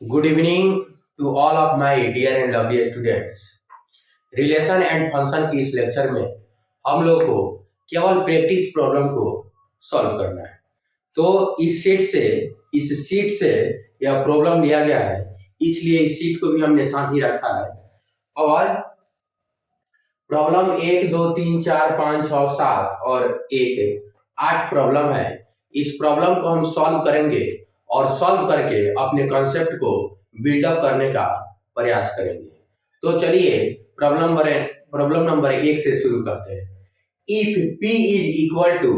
Good evening to all of my dear and lovely students. Relation and function की इस lecture में हम लोग को केवल प्रैक्टिस प्रॉब्लम को सॉल्व करना है। तो इस सीट से यह प्रॉब्लम लिया गया है, इसलिए इस सीट को भी हमने साथ ही रखा है। और प्रॉब्लम 1 2 3 4 5 6 7 और 8 प्रॉब्लम है। इस प्रॉब्लम को हम सॉल्व करेंगे और सॉल्व करके अपने कॉन्सेप्ट को बिल्डअप करने का प्रयास करेंगे। तो चलिए प्रॉब्लम नंबर 1 से शुरू करते हैं। If P is equal to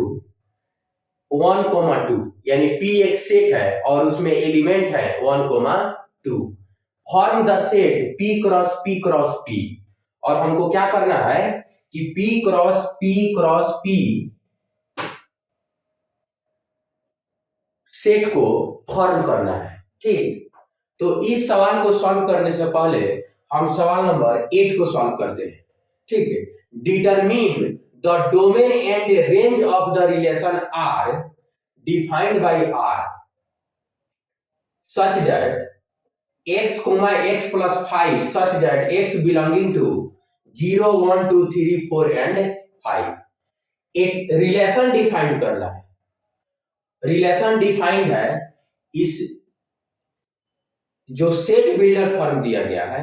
1, 2 यानी P एक सेट है और उसमें एलिमेंट है 1, 2, form the set P cross P cross P। और हमको क्या करना है कि P क्रॉस P सेट को फॉर्म करना है। ठीक, तो इस सवाल को सॉल्व करने से पहले हम सवाल नंबर 8 को सॉल्व करते हैं। ठीक है, determine the domain and range of the relation R defined by R such that x, x plus 5 such that x belonging to 0 1 2 3 4 and 5। एक रिलेशन डिफाइन करना है। रिलेशन डिफाइंड है, इस जो सेट बिल्डर फॉर्म दिया गया है,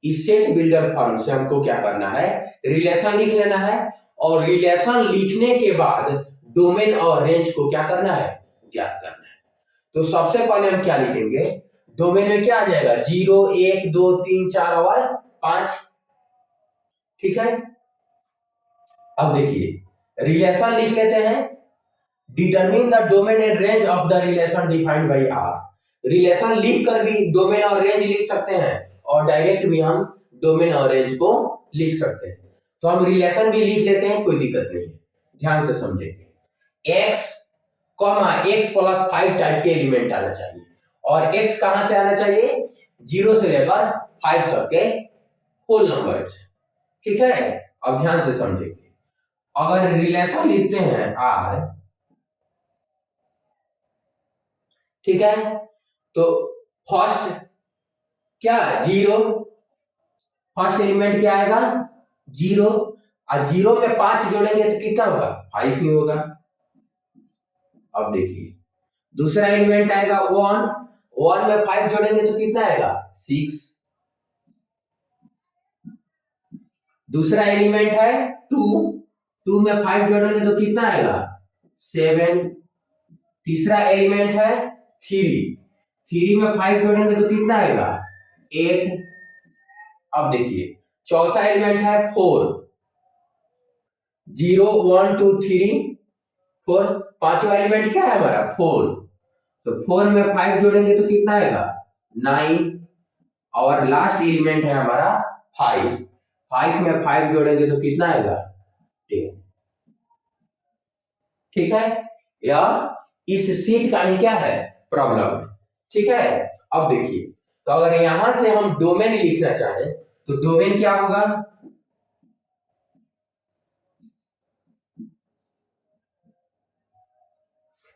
इस सेट बिल्डर फॉर्म से हमको क्या करना है, रिलेशन लिख लेना है। और रिलेशन लिखने के बाद डोमेन और रेंज को क्या करना है, ज्ञात करना है। तो सबसे पहले हम क्या लिखेंगे, डोमेन में क्या आ जाएगा 0 1 2 3 4 और 5। ठीक है, अब देखिए रिलेशन लिख लेते हैं। Determine the domain and range of the relation defined by R. Relation लिख कर भी डोमेन और रेंज लिख सकते हैं और डायरेक्ट भी हम डोमेन और रेंज को लिख सकते हैं। तो हम रिलेशन भी लिख लेते हैं, कोई दिक्कत नहीं है, ध्यान से समझेंगे। x, x प्लस 5 टाइप के एलिमेंट आना चाहिए। और x कहां से आना चाहिए, 0 से लेकर 5 तक के होल नंबर। ठीक है, अब ध्यान से समझेंगे। अगर रिलेशन लिखते हैं r, ठीक है, तो फर्स्ट क्या 0, फर्स्ट एलिमेंट क्या आएगा 0, और 0 में 5 जोड़ेंगे तो कितना होगा 5 ही होगा। अब देखिए दूसरा एलिमेंट आएगा 1, 1 में 5 जोड़ेंगे तो कितना आएगा 6। दूसरा एलिमेंट है 2, 2 में 5 जोड़ेंगे तो कितना आएगा 7। तीसरा एलिमेंट है 3, 3 में 5 जोड़ेंगे तो कितना आएगा 8। अब देखिए चौथा एलिमेंट है 4, 0 1 2 3 4। पांचवा एलिमेंट क्या है हमारा 4, तो 4 में 5 जोड़ेंगे तो कितना आएगा 9। और लास्ट एलिमेंट है हमारा 5, 5 में 5 जोड़ेंगे तो कितना आएगा 10। ठीक है, यह इस सीट का ही क्या है प्रॉब्लम है। ठीक है, अब देखिए तो अगर यहां से हम डोमेन लिखना चाहें तो डोमेन क्या होगा,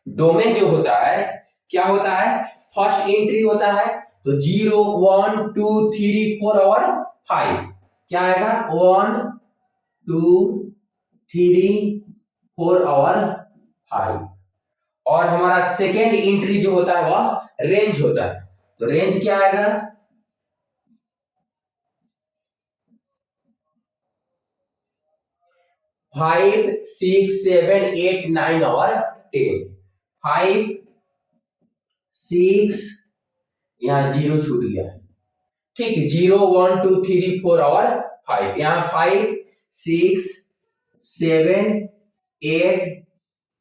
डोमेन जो होता है क्या होता है, फर्स्ट एंट्री होता है। तो 0 1 2 3 4 और 5 क्या आएगा 1 2 3 4 और 5। और हमारा सेकेंड एंट्री जो होता है वह रेंज होता है। तो रेंज क्या आएगा 5 6 7 8 9 और 10। 5 6, यहाँ 0 छूट गया है। ठीक है, 0 1 2 3 4 और 5, यहाँ 5 6 7 8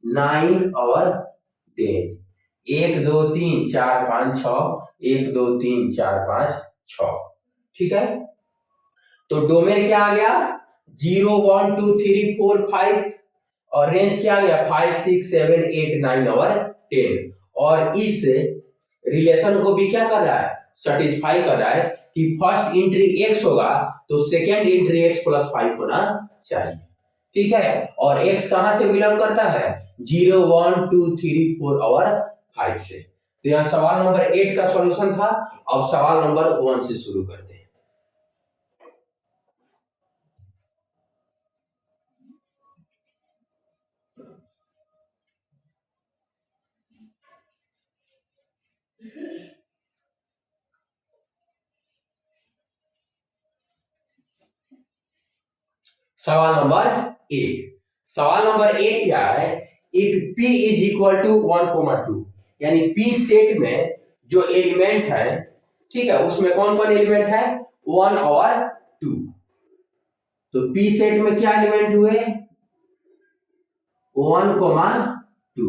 9 और 10। 1 2 3 4 5 6, 1 2 3 4 5 6। ठीक है, तो डोमेन क्या आ गया 0 1 2 3 4 5 और रेंज क्या आ गया 5 6 7 8 9 और 10। और इस रिलेशन को भी क्या कर रहा है, सेटिस्फाई कर रहा है कि फर्स्ट एंट्री x होगा तो सेकेंड एंट्री x प्लस 5 होना चाहिए। ठीक है, और x कहां से बिलोंग करता है 0 1 2 3 4 और 5 से। तो यह सवाल नंबर 8 का सॉल्यूशन था। अब सवाल नंबर 1 से शुरू करते हैं। सवाल नंबर 1। सवाल नंबर 1 क्या है? If P is equal to 1,2, यानी P सेट में जो एलिमेंट है, ठीक है, उसमें कौन कौन एलिमेंट है? 1 और 2। तो P सेट में क्या एलिमेंट हुए? 1,2।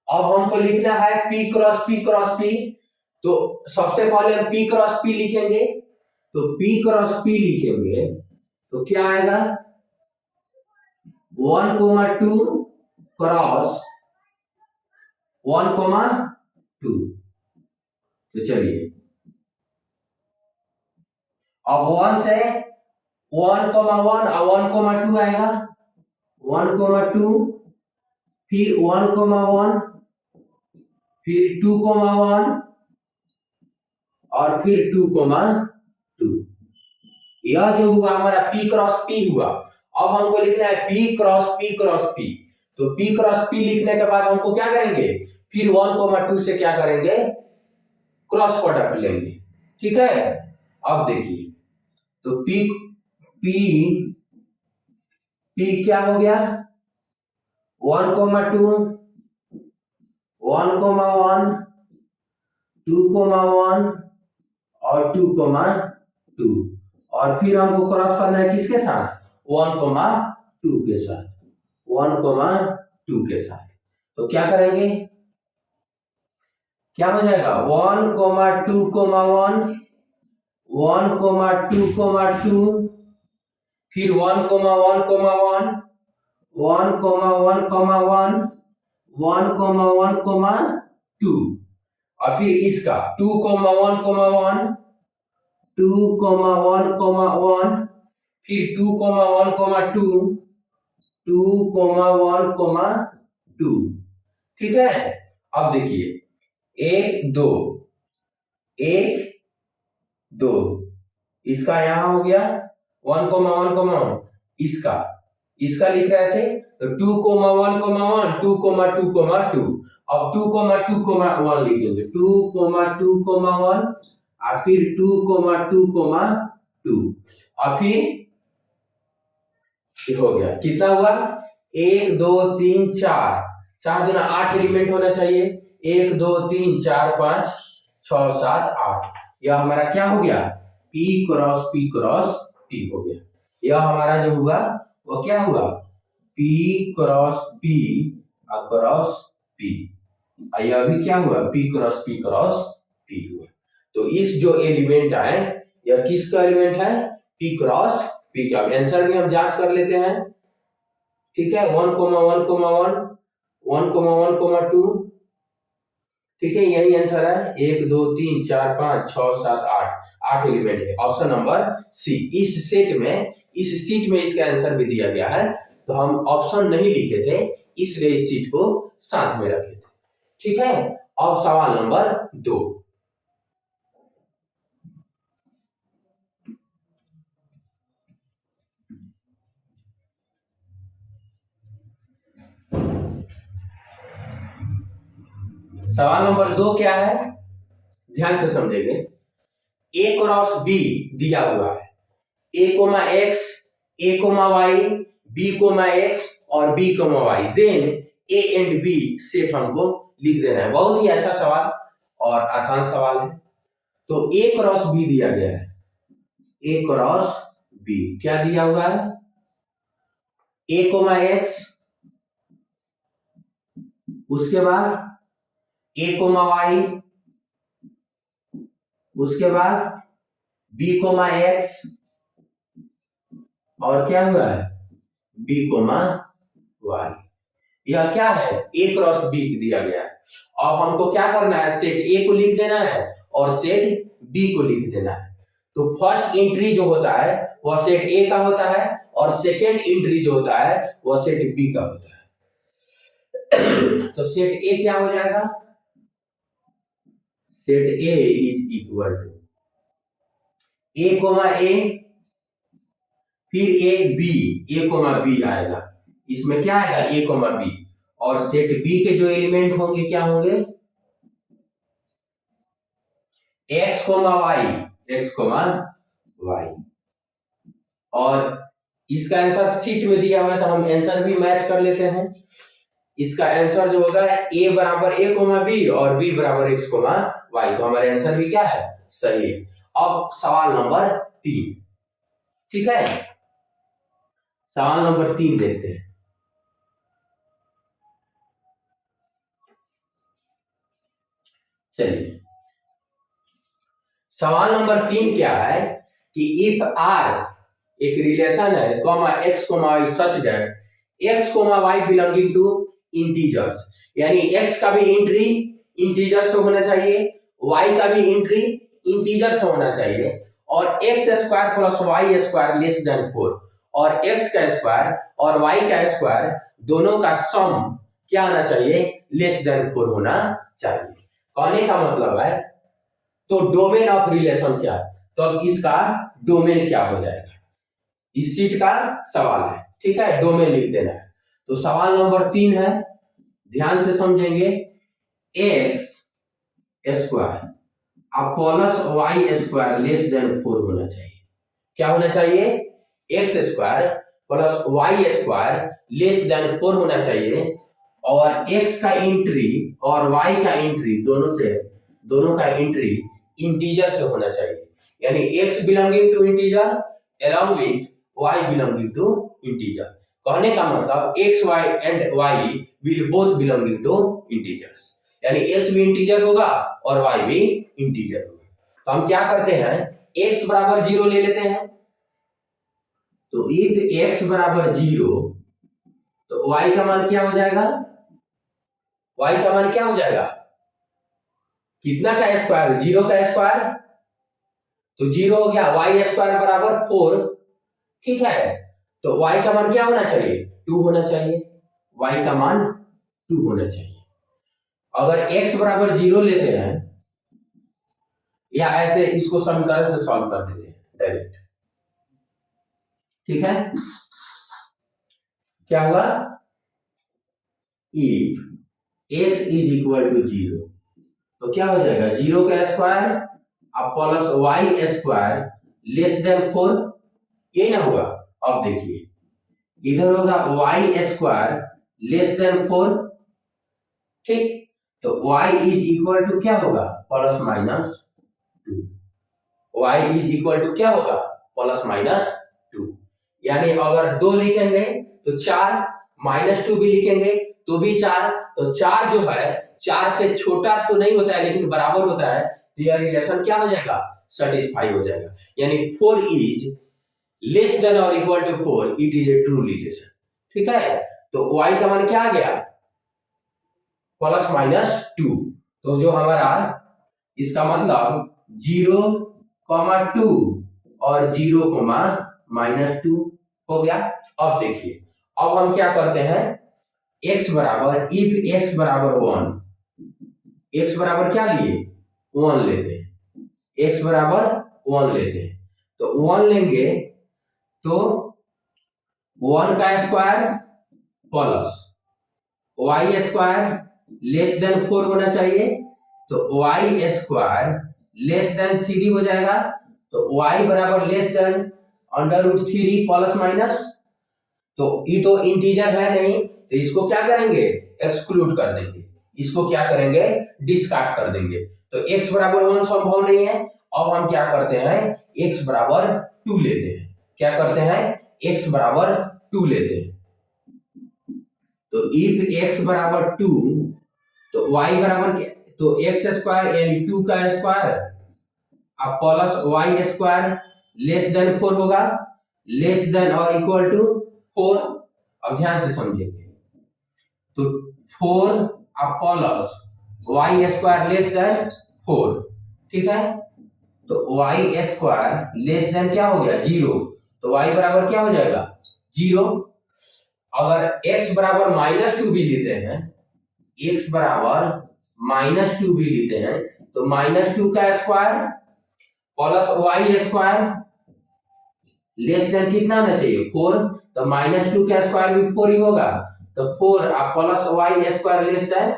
अब हमको लिखना है P cross P cross P। तो सबसे पहले हम P क्रॉस P लिखेंगे। तो P क्रॉस P लिखेंगे तो क्या आएगा? 1,2 क्रॉस 1,2। तो चलिए अब 1 से 1,1 और 1,2 आएगा। 1,2 फिर 1,1 फिर 2,1 और फिर 2,2। यह जो हुआ हमारा P क्रॉस P हुआ। अब हमको लिखना है P cross P cross P। तो P क्रॉस P लिखने के बाद हमको क्या करेंगे? फिर 1,2 से क्या करेंगे? क्रॉस प्रोडक्ट लेंगे। ठीक है, अब देखिए तो P P P क्या हो गया? 1,2 1,1 2,1 और 2,2 और फिर हमको क्रॉस करना है किसके साथ? 1,2 के साथ। 1,2 के साथ। तो क्या करेंगे? क्या हो जाएगा? 1,2,1 1,2,2 फिर 1,1,1 1,1,1 1,1,2 और फिर इसका 2,1,1 2,1,1 फिर 2,1,2 2,1,2। ठीक है, अब देखिए 1 2 1 2 इसका यहां हो गया 1,1,1 इसका लिख रहे थे तो 2,1,1 2,2,2 अब 2,2,1 लिखेंगे 2,2,1 और फिर 2,2,2 और फिर हो गया। कितना हुआ? 1 2 3 4 4 दूना 8 एलिमेंट होना चाहिए। 1 2 3 4 5 6 7 8। यह हमारा क्या हो गया? P cross P cross P हो गया। यह हमारा जो हुआ वो क्या हुआ? P cross P cross P। यह भी क्या हुआ? P cross P cross P हुआ। तो इस जो एलिमेंट है यह किसका एलिमेंट है? P क्रॉस P का। आंसर भी हम जांच कर लेते हैं। ठीक है, 1,1,1 1,1,2। ठीक है, यही आंसर है। 1 2 3 4 5 6 7 8 एलिमेंट है। Option number C. इस सीट में इसका आंसर भी दिया गया है। तो हम ऑप्शन नहीं लिखे थे इसलिए इस सीट को साथ में रखे थे। ठीक है, अब सवाल नंबर 2। सवाल नंबर 2 क्या है? ध्यान से समझेंगे। A क्रॉस B दिया हुआ है। A, X, A, Y, B, X और B, Y। Then A and B set हमको लिख देना है। बहुत ही अच्छा सवाल और आसान सवाल है। तो A क्रॉस B दिया गया है। A क्रॉस B क्या दिया हुआ है? A, X उसके बाद A, Y उसके बाद B, X और क्या हुआ है? B, Y। यह क्या है? A क्रॉस B दिया गया है। अब हमको क्या करना है? सेट A को लिख देना है और सेट B को लिख देना है। तो फर्स्ट एंट्री जो होता है वह सेट A का होता है और सेकेंड एंट्री जो होता है वह सेट B का होता है। तो सेट A क्या हो जाएगा? Set A is equal to a comma a, फिर a b, a comma b आएगा, इसमें क्या आएगा ए कोमा बी, और सेट बी के जो एलिमेंट होंगे क्या होंगे x comma y, x comma y. और इसका आंसर सीट में दिया हुआ है तो हम आंसर भी मैच कर लेते हैं। इसका आंसर जो होगा ए बराबर ए कोमा बी और बी बराबर एक्स कोमा वाई, तो हमारे आंसर भी क्या है सही है। अब सवाल नंबर 3, ठीक है, सवाल नंबर 3 देखते हैं। चलिए सवाल नंबर 3 क्या है कि इफ आर एक रिलेशन है comma x comma y such that x comma y belonging to integers, यानी एक्स का भी एंट्री इंटीजर से होना चाहिए, वाई का भी एंट्री इंटीजर से होना चाहिए, और x square plus y square less than 4, और एक्स का स्क्वायर और वाई का स्क्वायर दोनों का सम क्या आना चाहिए लेस देन 4 होना चाहिए। कहने का मतलब है तो डोमेन ऑफ रिलेशन क्या है, तो अब इसका डोमेन क्या हो जाएगा, इस सीट का सवाल है, ठीक है, डोमेन लिख देना है। तो सवाल नंबर 3 है, ध्यान से समझेंगे, x square plus y square less than 4 होना चाहिए। क्या होना चाहिए x square plus y square less than 4 होना चाहिए, और एक्स का एंट्री और वाई का एंट्री दोनों का एंट्री इंटीजर से होना चाहिए, यानी x belonging to integer along with y belonging to integer। कहने का मतलब x y and y will both belonging to integers, यानी x भी इंटीजर होगा और y भी इंटीजर होगा। तो हम क्या करते हैं x बराबर 0 ले लेते हैं, तो if x बराबर 0 तो y का मान क्या हो जाएगा, y का मान क्या हो जाएगा कितना का स्क्वायर 0 का स्क्वायर, तो 0 हो गया, वाई स्क्वायर बराबर 4, ठीक है, तो y का मान क्या होना चाहिए 2 होना चाहिए, y का मान 2 होना चाहिए। अगर x बराबर 0 लेते हैं या ऐसे इसको समीकरण से सॉल्व कर देते हैं डायरेक्ट, ठीक है, क्या होगा if x is equal to 0 तो क्या हो जाएगा 0 का square plus y square less than 4, ये ना होगा। अब देखिए इधर होगा वाई स्क्वायर लेस देन 4, ठीक, तो y इज इक्वल टू क्या होगा plus minus 2, y is equal to क्या होगा प्लस माइनस 2, यानी अगर 2 लिखेंगे तो 4, माइनस 2 भी लिखेंगे तो भी 4, तो 4 जो है 4 से छोटा तो नहीं होता है लेकिन बराबर होता है, तो यह रिलेशन क्या हो जाएगा सेटिस्फाई हो जाएगा, यानी 4 इज लेस देन और equal to 4, it is a true relation, ठीक है। तो y का मान क्या आ गया प्लस माइनस 2, तो जो हमारा इसका मतलब 0,2 और 0,-2 हो गया। अब देखिए अब हम क्या करते हैं x बराबर इफ x बराबर 1, x बराबर क्या लिए 1 लेते हैं, x बराबर 1 लेते हैं, तो 1 लेंगे तो 1 का square plus y square less than 4 होना चाहिए, तो वाई स्क्वायर लेस देन 3 हो जाएगा, तो y बराबर लेस देन √3 प्लस माइनस, तो ये तो इंटीजर है नहीं तो इसको क्या करेंगे एक्सक्लूड कर देंगे, इसको क्या करेंगे डिस्कार्ड कर देंगे, तो x बराबर 1 संभव नहीं है। अब हम क्या करते हैं x बराबर 2 लेते हैं, क्या करते हैं x बराबर 2 लेते हैं, तो इफ x बराबर 2 तो y बराबर क्या, तो x स्क्वायर यानी 2 का स्क्वायर अब plus y square less than 4 होगा, लेस देन और इक्वल टू 4। अब ध्यान से समझेंगे तो 4 अब plus y square less than 4, ठीक है, तो वाई स्क्वायर लेस देन क्या हो गया 0, तो y बराबर क्या हो जाएगा 0। अगर x बराबर -2 भी लेते हैं, x बराबर -2 भी लेते हैं, तो -2 का square plus y square less then कितना आना चाहिए 4, तो -2 का स्क्वायर भी 4 ही होगा, तो 4 plus y square less than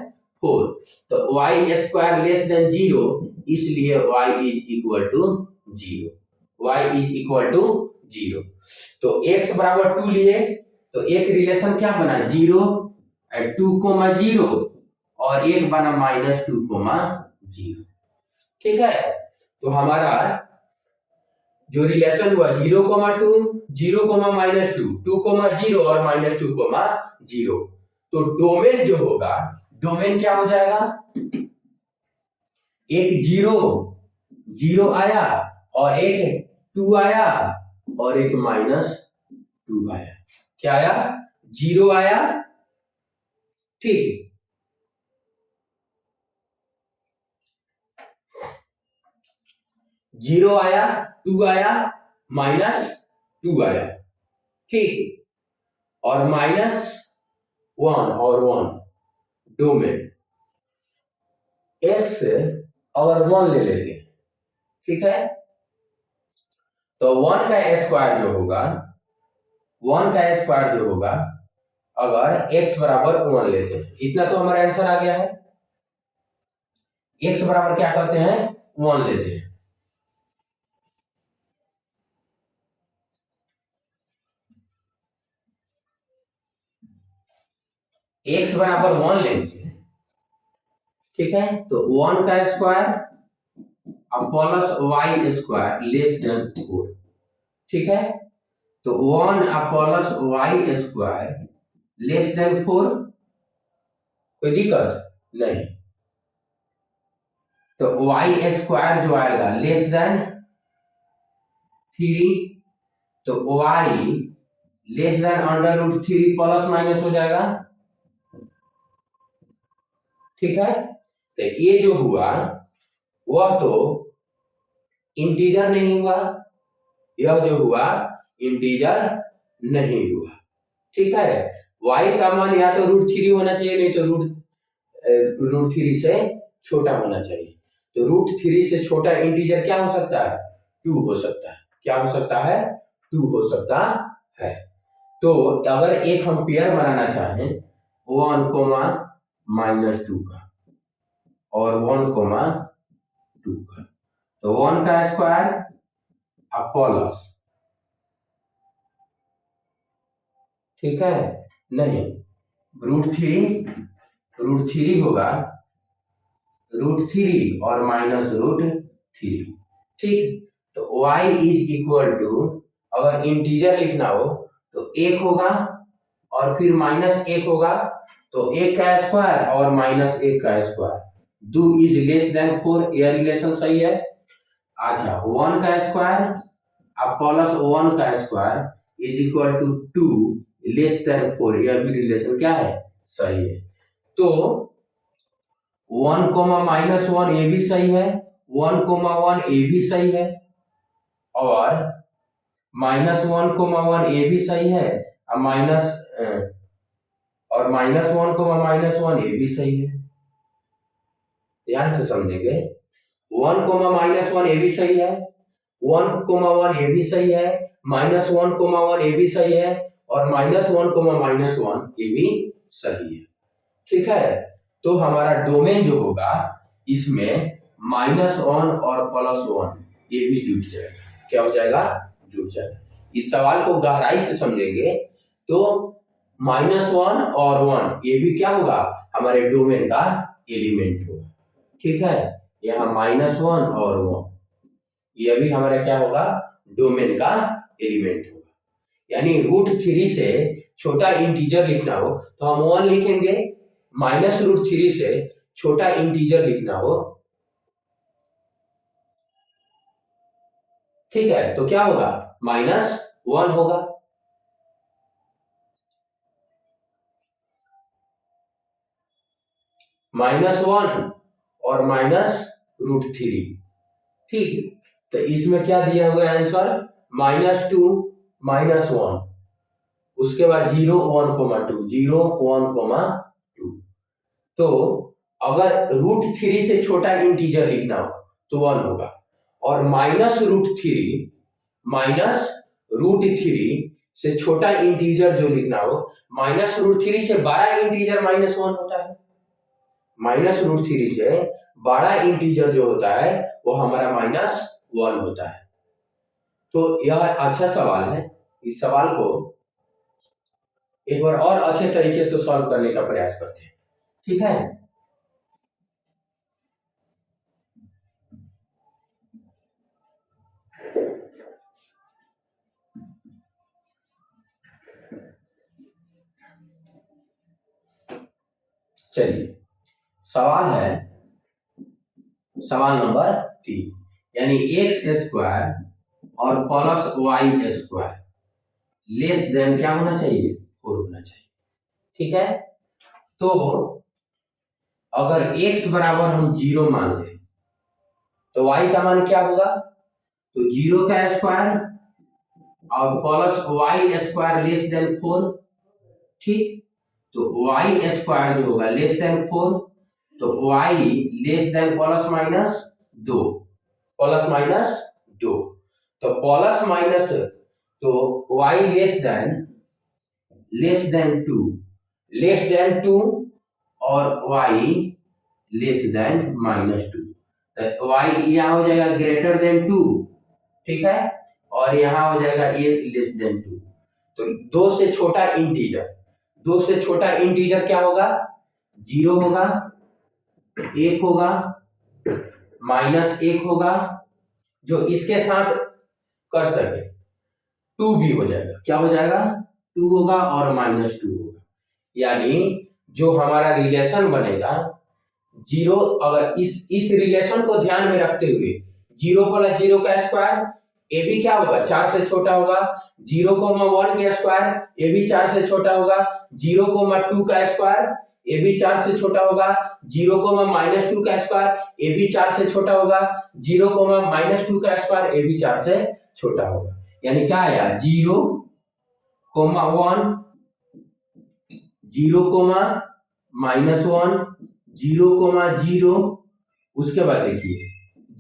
4, तो y स्क्वायर लेस देन 0, इसलिए y is equal to 0, y is equal to 0। तो x बराबर 2 लिए तो एक रिलेशन क्या बना 0 2 0 और एक बना -2 0। ठीक है, तो हमारा जो रिलेशन हुआ 0 2 0 -2 2 0 और -2 0, तो डोमेन जो होगा डोमेन क्या हो जाएगा, एक 0 आया और एक 2 आया और एक -2 आया। क्या आया 0 आया, ठीक, 0 आया 2 आया -2 आया, ठीक, और -1 और 1 डोमेन x और 1 ले लेते हैं। ठीक है, तो 1 का स्क्वायर जो होगा 1 का स्क्वायर जो होगा अगर x बराबर 1 लेते हैं, इतना तो हमारा आंसर आ गया है। x बराबर क्या करते हैं 1 लेते हैं, x बराबर 1 लेते हैं। ठीक है, तो 1 का स्क्वायर अब plus y square less than 4। ठीक है, तो 1 plus y square less than 4, कोई दिक्कत नहीं, तो y स्क्वायर जो आएगा लेस देन 3, तो y less than √3 plus minus हो जाएगा। ठीक है, तो ये जो हुआ वह तो इंटीजर नहीं हुआ, यह जो हुआ इंटीजर नहीं हुआ। ठीक है, y का मान या तो √3 होना चाहिए, नहीं तो √3 से छोटा होना चाहिए। तो √3 से छोटा इंटीजर क्या हो सकता है 2 हो सकता है। क्या हो सकता है 2 हो सकता है। तो अगर एक हम पेयर बनाना चाहें 1 -2 का और 1 2 का, तो 1 का स्क्वायर प्लस, ठीक है, नहीं √3 होगा √3 और -√3। ठीक, तो y इज इक्वल टू, अगर इंटीजर लिखना हो तो 1 होगा और फिर -1 होगा, तो 1 का स्क्वायर और -1 का स्क्वायर, 2 इज लेस देन 4, यह रिलेशन सही है। अच्छा, 1 का स्क्वायर प्लस 1 का square is equal to 2 less than 4, यह भी रिलेशन क्या है सही है। तो 1 -1 ये भी सही है, 1 1 ये भी सही है, और -1 1 ये भी सही है, और -1 ये भी सही है। ध्यान से समझेंगे, 1 -1 ये भी सही है, 1 1 ये भी सही है, -1 1 ये भी सही है, और -1 -1 ये भी सही है। ठीक है, तो हमारा डोमेन जो होगा इसमें -1 और +1 ये भी जुड़ जाएगा। क्या हो जाएगा जुड़ जाएगा। इस सवाल को गहराई से समझेंगे तो -1 और 1 ये भी क्या होगा हमारे डोमेन का एलिमेंट होगा। ठीक है, यहाँ -1 और 1 ये भी हमारा क्या होगा डोमेन का एलिमेंट होगा। यानी √3 से छोटा इंटीजर लिखना हो तो हम 1 लिखेंगे, -√3 से छोटा इंटीजर लिखना हो, ठीक है, तो क्या होगा -1 होगा। -1 और -√3, ठीक, तो इसमें क्या दिया हुआ है आंसर -2 -1, उसके बाद 0 1 2 0 1 2। तो अगर √3 से छोटा इंटीजर लिखना हो तो 1 होगा, और -√3 से छोटा इंटीजर जो लिखना हो, -√3 से बड़ा इंटीजर -1 होता है। -√3 से बड़ा इंटीजर जो होता है वो हमारा -1 होता है। तो यह अच्छा सवाल है। इस सवाल को एक बार और अच्छे तरीके से सॉल्व करने का प्रयास करते हैं, ठीक है। चलिए, सवाल नंबर 3, यानी x² और +y² लेस देन क्या होना चाहिए, 4 होना चाहिए, ठीक है। तो अगर x बराबर हम 0 मान लें तो y का मान क्या होगा, तो 0 का स्क्वायर और +y² लेस देन 4, ठीक। तो y² जो होगा लेस देन 4, तो y लेस देन ±2, तो प्लस माइनस, तो y लेस देन 2 और y लेस देन -2, तो y यहाँ हो जाएगा ग्रेटर देन 2, ठीक है, और यहाँ हो जाएगा a लेस देन 2। तो 2 से छोटा इंटीजर क्या होगा, 0 होगा, 1 होगा, -1 होगा, जो इसके साथ कर सके 2 भी हो जाएगा, क्या हो जाएगा, 2 होगा और -2 होगा। यानी जो हमारा रिलेशन बनेगा 0, अगर इस रिलेशन को ध्यान में रखते हुए 0 + 0 का स्क्वायर, ये भी क्या होगा, 4 से छोटा होगा, 0,1 का स्क्वायर, ये भी 4 से छोटा होगा, 0,2 का स्क्वायर, ये भी 4 से छोटा होगा, 0,-2 का स्क्वायर, ये भी 4 से छोटा होगा, 0,-2 का स्क्वायर, ये भी 4 से छोटा होगा। यानी क्या आया, 0,1, 0,-1, 0,0, उसके बाद देखिए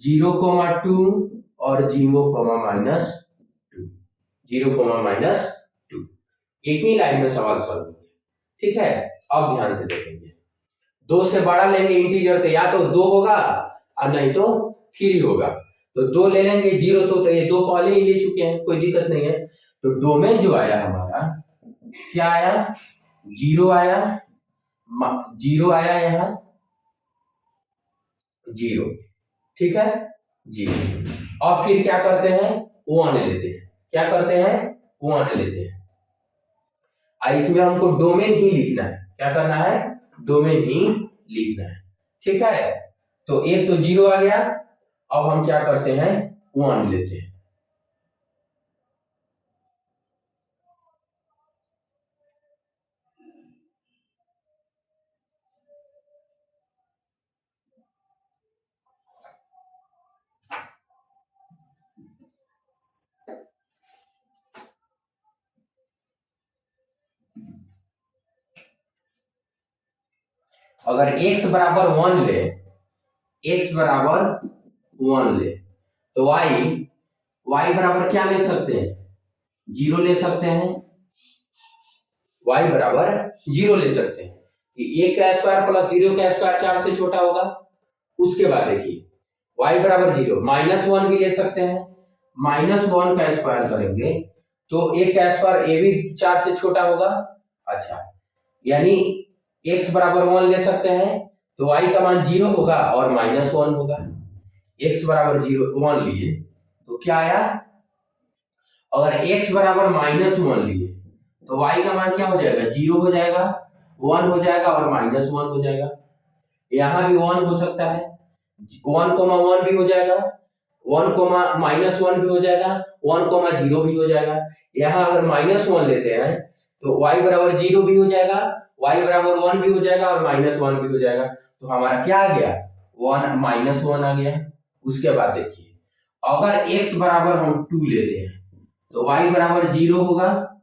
0,2 और 0,-2, 0,-2, एक ही लाइन में सवाल सॉल्व हो गया, ठीक है। अब ध्यान से देखेंगे, 2 से बड़ा लेंगे इंटीजर तो या तो 2 होगा और नहीं तो 3 होगा, तो 2 ले लेंगे, 0 तो ये 2 पहले ही ले चुके हैं, कोई दिक्कत नहीं है। तो डोमेन जो आया हमारा क्या आया, 0 आया, 0 आया, यहाँ 0, ठीक है, 0। और फिर क्या करते हैं, 1 लेते हैं, क्या करते हैं, 1 लेते हैं। इसमें हमको डोमेन ही लिखना है, क्या करना है, डोमेन ही लिखना है, ठीक है। तो एक तो 0 आ गया, अब हम क्या करते हैं, 1 लेते हैं। अगर x बराबर 1 ले, तो y बराबर क्या ले सकते हैं, 0 ले सकते हैं, y बराबर 0 ले सकते हैं। 1 का स्क्वायर प्लस 0 का स्क्वायर 4 से छोटा होगा। उसके बाद देखिए y बराबर 0, -1 भी ले सकते हैं, -1 का स्क्वायर करेंगे तो 1 का स्क्वायर ये भी 4 से छोटा होगा। अच्छा, यानी x बराबर 1 ले सकते हैं तो y का मान 0 होगा और -1 होगा। x बराबर 1 लिए तो क्या आया, अगर x बराबर -1 लिए तो y का मान क्या हो जाएगा, 0 हो जाएगा, 1 हो जाएगा और -1 हो जाएगा। यहाँ भी 1 हो सकता है, 1,1 भी हो जाएगा, 1,-1 भी हो जाएगा, 1,0 भी हो जाएगा। यहाँ अगर -1 लेते हैं तो y बराबर 0 भी हो जाएगा, y बराबर 1 भी हो जाएगा और -1 भी हो जाएगा। तो हमारा क्या आ गया, 1 आ गया। उसके बाद देखिए अगर x बराबर हम 2 लेते हैं तो y बराबर 0 होगा,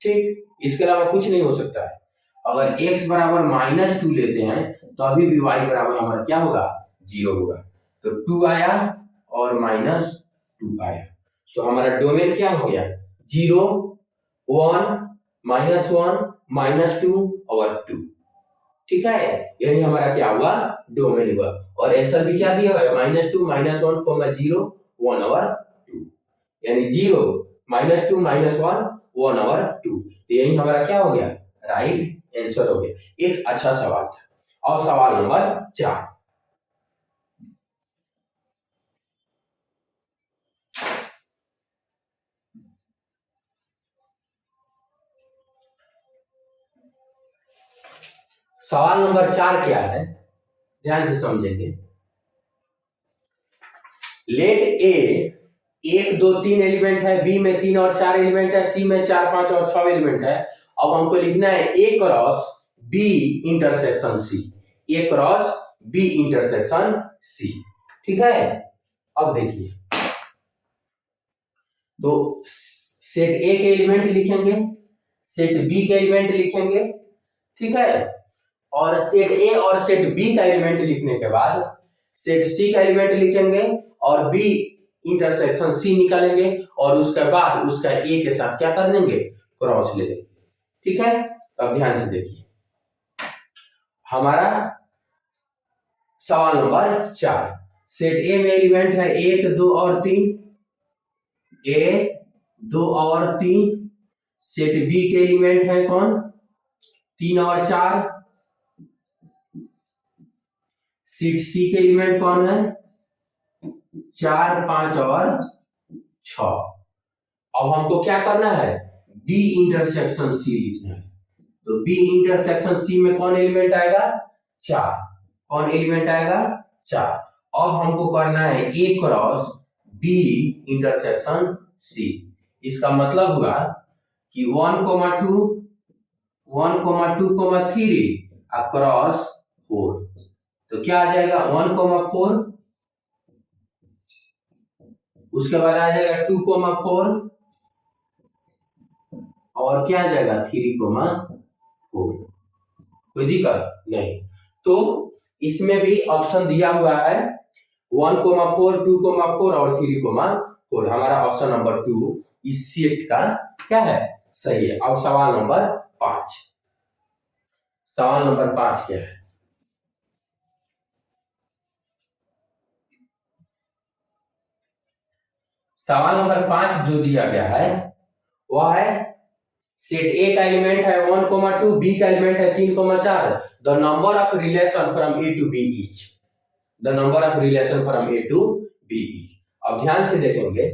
ठीक, इसके अलावा कुछ नहीं हो सकता है। अगर x बराबर -2 लेते हैं तो अभी भी y बराबर हमारा क्या होगा, 0 होगा। तो 2 आया और -2 आया, तो हमारा डोमेन क्या हो गया, 0 1 -1 -2 और 2। ठीक है, यही हमारा क्या हुआ, डोमेन हुआ। और आंसर भी क्या दिया हुआ है, -2 -1 0 1 और 2, यानी 0 -2 -1 1 और 2। तो यही हमारा क्या हो गया, राइट आंसर हो गया। एक अच्छा सवाल था। और सवाल नंबर 4, सवाल नंबर 4 क्या है, ध्यान से समझेंगे। लेट ए 1 2 3 एलिमेंट है, बी में 3 और 4 एलिमेंट है, सी में 4 5 और 6 एलिमेंट है। अब हमको लिखना है ए क्रॉस बी इंटरसेक्शन सी, ए क्रॉस बी इंटरसेक्शन सी। ठीक है, अब देखिए, तो सेट ए के एलिमेंट लिखेंगे, सेट बी के एलिमेंट लिखेंगे, ठीक है, और सेट ए और सेट बी का एलिमेंट लिखने के बाद सेट सी का एलिमेंट लिखेंगे और बी इंटरसेक्शन सी निकालेंगे, और उसके बाद उसका ए के साथ क्या कर देंगे, क्रॉस ले लेंगे। ठीक है, अब ध्यान से देखिए, हमारा सवाल नंबर 4, सेट ए में एलिमेंट है 1 2 और 3, 1 2 और 3। सेट बी के एलिमेंट है कौन, 3 और 4। सेट सी के एलिमेंट कौन है, 4 5 और 6। अब हमको क्या करना है, बी इंटरसेक्शन सी लिखना है। तो बी इंटरसेक्शन सी में कौन एलिमेंट आएगा, 4। कौन एलिमेंट आएगा, 4। अब हमको करना है ए क्रॉस बी इंटरसेक्शन सी। इसका मतलब हुआ कि 1 2 1 2 3 क्रॉस 4। तो क्या आ जाएगा, 1 4, उसके बाद आ जाएगा 2 4, और क्या आ जाएगा 3 4। कोई दिक्कत नहीं। तो इसमें भी ऑप्शन दिया हुआ है 1 4 2 4 और 3 4। हमारा ऑप्शन नंबर 2 इस सेट का क्या है, सही है। अब सवाल नंबर 5, सवाल नंबर 5 क्या है, सवाल नंबर 5 जो दिया गया है वह है सेट ए का एलिमेंट है 1 2, बी का एलिमेंट है 3 4। The number of relation from A to B is, the number of relation from A to B is. अब ध्यान से देखेंगे,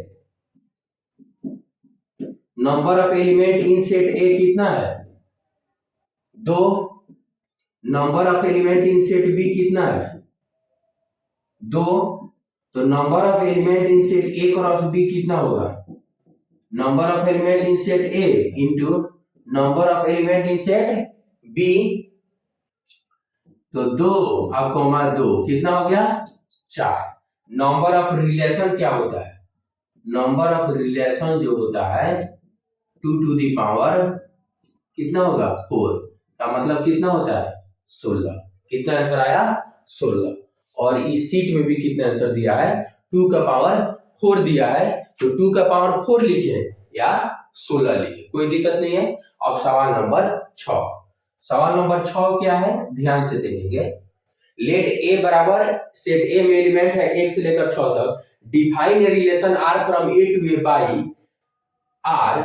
number of element in set A कितना है, 2। Number of element in set B कितना है, 2। तो number of element in set A cross B कितना होगा, number of element in set A into number of element in set B. तो 2 अब coma 2 कितना हो गया, 4। नंबर ऑफ रिलेशन क्या होता है, नंबर ऑफ रिलेशन जो होता है 2 टू दी पावर कितना होगा, 4 का मतलब कितना होता है, 16। कितना आंसर आया, 16। और इस सीट में भी कितना आंसर दिया है, 2 का पावर 4 दिया है, तो 2 का पावर 4 लिखे या 16 लिखे, कोई दिक्कत नहीं है। अब सवाल नंबर 6, सवाल नंबर 6 क्या है, ध्यान से देखेंगे। लेट ए बराबर सेट ए में एलिमेंट है 1 से लेकर 6 तक, define a relation R from A to A by R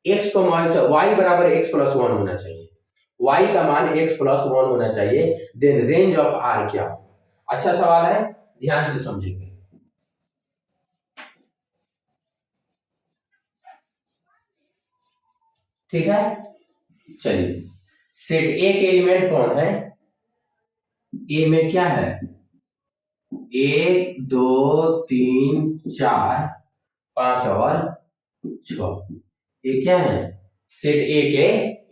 x y बराबर x प्लस 1 होना चाहिए, y का मान x प्लस 1 होना चाहिए, देन रेंज ऑफ r क्या हो। अच्छा सवाल है, ध्यान से समझेंगे। ठीक है, चलिए, सेट ए के एलिमेंट कौन है, ए में क्या है, 1 2 3 4 5 और 6, ये क्या है, सेट ए के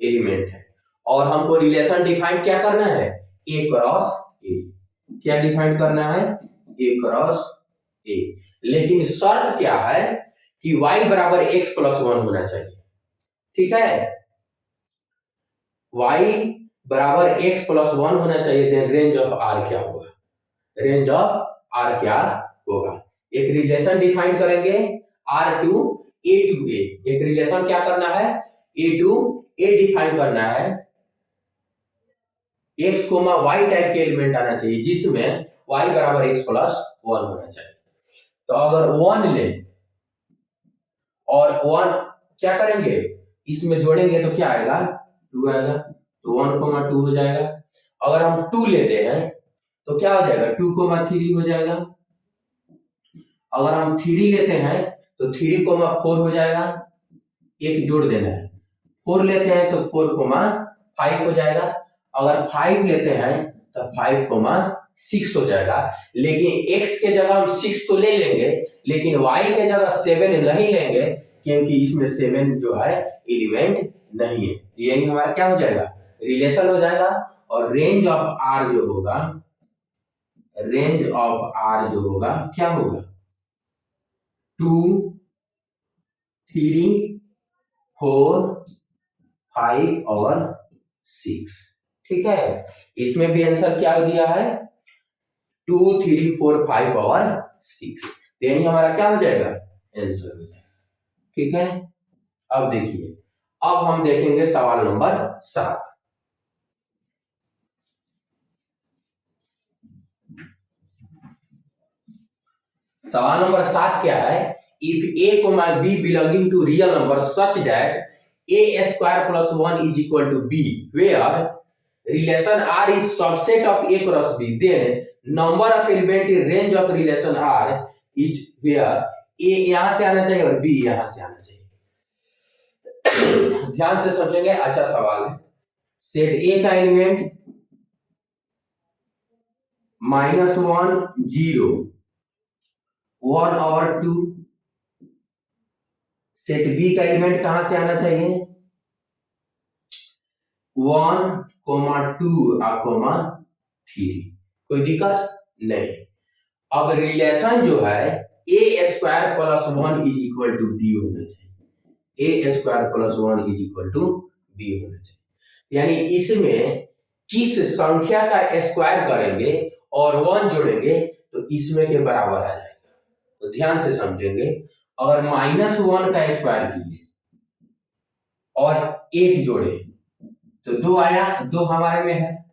एलिमेंट है। और हमको रिलेशन डिफाइन क्या करना है, ए क्रॉस ए। क्या डिफाइन करना है, ए क्रॉस ए। लेकिन शर्त क्या है कि y बराबर x प्लस 1 होना चाहिए। ठीक है, y बराबर x प्लस 1 होना चाहिए, देन रेंज ऑफ r क्या होगा, रेंज ऑफ r क्या होगा। एक रिलेशन डिफाइन करेंगे r to a to a, एक रिलेशन क्या करना है, a टू a डिफाइन करना है, x कोमा y टाइप के एलिमेंट आना चाहिए जिसमें y बराबर x प्लस 1 होना चाहिए। तो अगर 1 ले और 1 क्या करेंगे, इसमें जोड़ेंगे तो क्या आएगा, 2 आएगा, तो 1,2 हो जाएगा। अगर हम 2 लेते हैं तो क्या हो जाएगा, 2,3 हो जाएगा। अगर हम 3 लेते हैं तो 3,4 हो जाएगा, एक जोड़ देना है। 4 लेते हैं तो 4,5 हो जाएगा। अगर 5 लेते हैं तो 5,6 हो जाएगा। लेकिन x के जगह हम 6 तो ले लेंगे, लेकिन y के जगह 7 नहीं लेंगे, क्योंकि इसमें 7 जो है एलिमेंट नहीं है। यही हमारा क्या हो जाएगा, रिलेशन हो जाएगा। और रेंज ऑफ r जो होगा, रेंज ऑफ r जो होगा क्या होगा, 2, 3, 4, 5 और 6। ठीक है, इसमें भी आंसर क्या दिया है, 2, 3, 4, 5 और 6। तो यानी हमारा क्या हो जाएगा, आंसर हो जाएगा। ठीक है, अब देखिए, अब हम देखेंगे सवाल नंबर 7। सवाल नंबर 7 क्या है, if a, b belonging to real number such that a square plus 1 is equal to b, where relation r is subset of a cross b, then number of element in range of relation r is where a यहां से आना चाहिए और b यहां से आना चाहिए। ध्यान से सोचेंगे, अच्छा सवाल है। सेट a का एलिमेंट -1, 0, 1 और 2। सेट बी का एलिमेंट कहां से आना चाहिए, 1, 2 और 3। कोई दिक्कत नहीं। अब रिलेशन जो है a square plus 1 is equal to b होना चाहिए, a square plus 1 is equal to b होना चाहिए। यानी इसमें किस संख्या का स्क्वायर करेंगे और 1 जोड़ेंगे तो इसमें के बराबर आ जाएगा। तो ध्यान से समझेंगे, अगर -1 का स्क्वायर किए और 1 जोड़े तो 2 आया, 2 हमारे में है।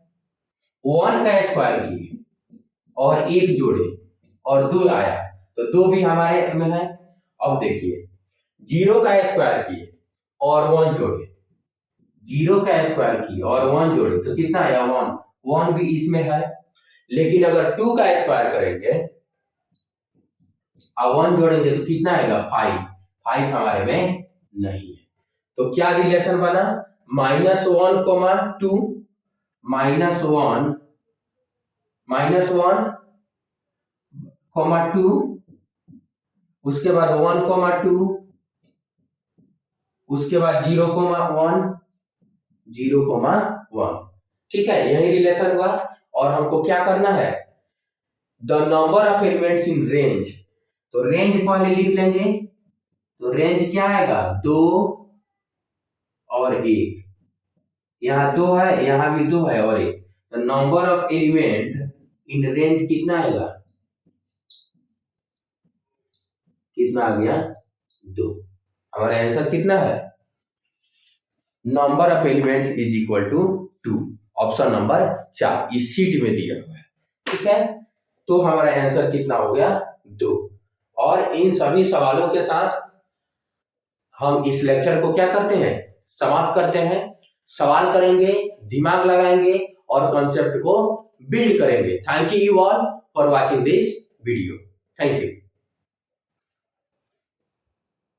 1 का स्क्वायर किए और 1 जोड़े और 2 आया, तो 2 भी हमारे में है। अब देखिए, 0 का स्क्वायर किए और 1 जोड़े, 0 का स्क्वायर किए और 1 जोड़े तो कितना आया, 1, 1 भी इसमें है। लेकिन अगर 2 का स्क्वायर करेंगे और 1 जोड़ेंगे तो कितना आएगा, 5, 5 हमारे में नहीं है। तो क्या रिलेशन बना, -1, 2, -1, -2, उसके बाद 1, 2, उसके बाद 0,1, 0,1। ठीक है, यही रिलेशन हुआ। और हमको क्या करना है, the number of elements in range. तो रेंज पहले लिख लेंगे, तो रेंज क्या आएगा, 2 और 1। यहाँ 2 है, यहाँ भी 2 है और 1। तो number of element in range कितना आएगा, कितना आ गया, 2। हमारा आंसर कितना है, number of elements is equal to 2, option number 4 इस शीट में दिया हुआ है। ठीक है, तो हमारा आंसर कितना हो गया, 2। और इन सभी सवालों के साथ हम इस लेक्चर को क्या करते हैं, समाप्त करते हैं। सवाल करेंगे, दिमाग लगाएंगे और कॉन्सेप्ट को बिल्ड करेंगे। Thank you all for watching this video. Thank you.